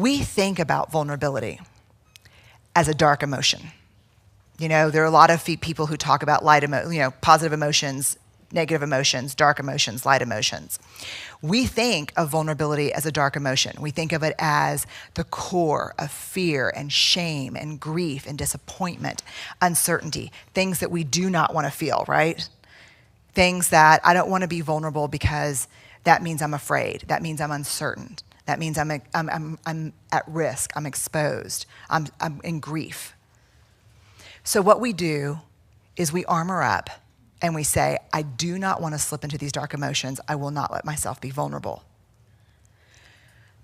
We think about vulnerability as a dark emotion. You know, there are a lot of people who talk about positive emotions, negative emotions, dark emotions, light emotions. We think of vulnerability as a dark emotion. We think of it as the core of fear and shame and grief and disappointment, uncertainty, things that we do not want to feel, right? Things that I don't want to be vulnerable because that means I'm afraid. That means I'm uncertain. That means I'm at risk. I'm exposed. I'm in grief. So what we do is we armor up and we say, I do not want to slip into these dark emotions. I will not let myself be vulnerable.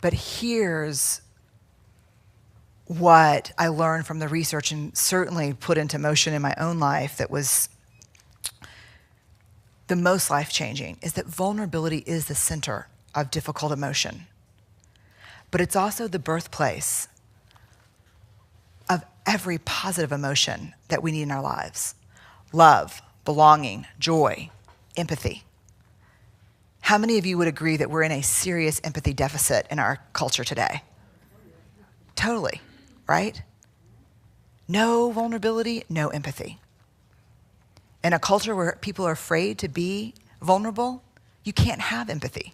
But here's what I learned from the research and certainly put into motion in my own life that was the most life-changing, is that vulnerability is the center of difficult emotion. But it's also the birthplace of every positive emotion that we need in our lives. Love, belonging, joy, empathy. How many of you would agree that we're in a serious empathy deficit in our culture today? Totally, right? No vulnerability, no empathy. In a culture where people are afraid to be vulnerable, you can't have empathy.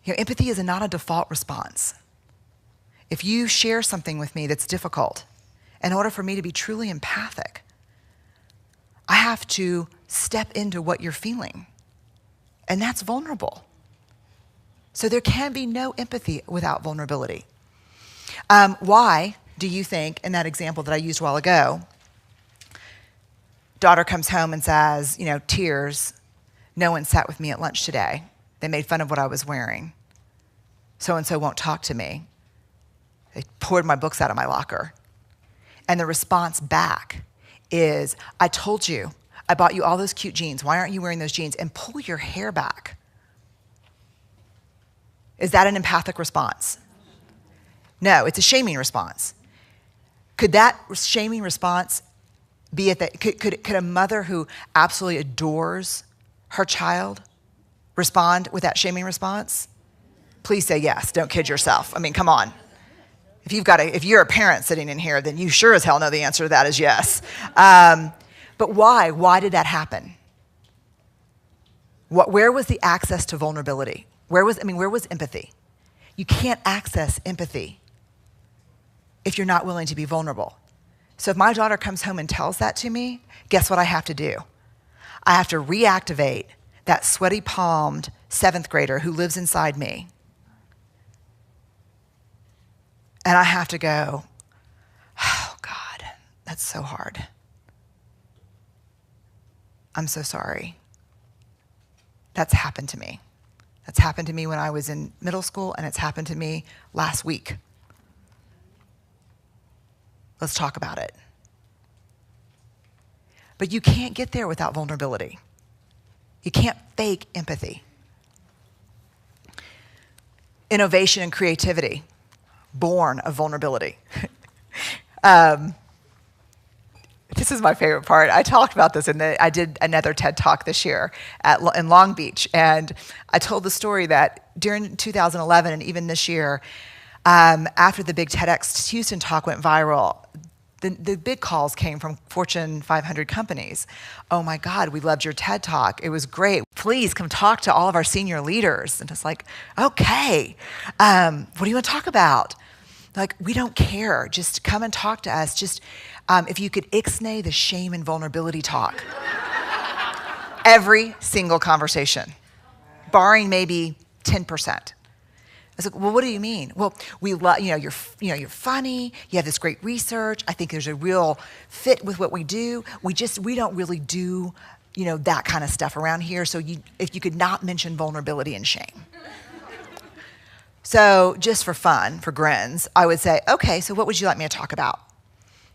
You know, empathy is not a default response. If you share something with me that's difficult, in order for me to be truly empathic, I have to step into what you're feeling. And that's vulnerable. So there can be no empathy without vulnerability. Why do you think, in that example that I used a while ago, daughter comes home and says, tears, no one sat with me at lunch today. They made fun of what I was wearing. So-and-so won't talk to me. They poured my books out of my locker. And the response back is, I told you, I bought you all those cute jeans. Why aren't you wearing those jeans? And pull your hair back. Is that an empathic response? No, it's a shaming response. Could that shaming response be could a mother who absolutely adores her child respond with that shaming response? Please say yes. Don't kid yourself. I mean, come on. If you're a parent sitting in here, then you sure as hell know the answer to that is yes. But why? Why did that happen? Where was the access to vulnerability? Where was empathy? You can't access empathy if you're not willing to be vulnerable. So if my daughter comes home and tells that to me, guess what I have to do? I have to reactivate that sweaty palmed 7th grader who lives inside me. And I have to go, oh God, that's so hard. I'm so sorry. That's happened to me. That's happened to me when I was in middle school, and it's happened to me last week. Let's talk about it. But you can't get there without vulnerability. You can't fake empathy. Innovation and creativity, born of vulnerability. This is my favorite part. I talked about this I did another TED Talk this year in Long Beach, and I told the story that during 2011 and even this year, after the big TEDx Houston talk went viral, the big calls came from Fortune 500 companies. Oh my God, we loved your TED Talk. It was great. Please come talk to all of our senior leaders. And it's like, okay, what do you want to talk about? Like, we don't care. Just come and talk to us. Just if you could ixnay the shame and vulnerability talk. Every single conversation, barring maybe 10%. I was like, well, what do you mean? Well, we love, you're funny. You have this great research. I think there's a real fit with what we do. We don't really do, that kind of stuff around here. So if you could not mention vulnerability and shame. So just for fun, for grins, I would say, okay, so what would you like me to talk about?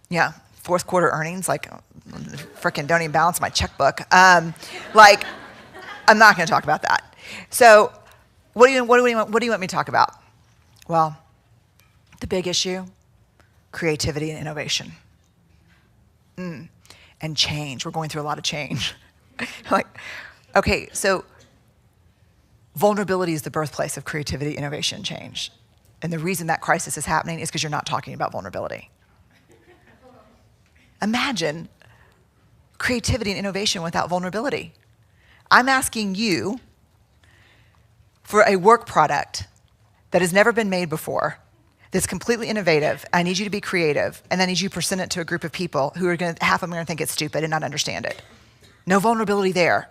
Yeah, fourth quarter earnings, frickin' don't even balance my checkbook. I'm not going to talk about that. So what do you want me to talk about? Well, the big issue, creativity and innovation. And change. We're going through a lot of change. Okay, so vulnerability is the birthplace of creativity, innovation, change. And the reason that crisis is happening is because you're not talking about vulnerability. Imagine creativity and innovation without vulnerability. I'm asking you for a work product that has never been made before, that's completely innovative. I need you to be creative, and I need you to present it to a group of people who are half of them are going to think it's stupid and not understand it. No vulnerability there.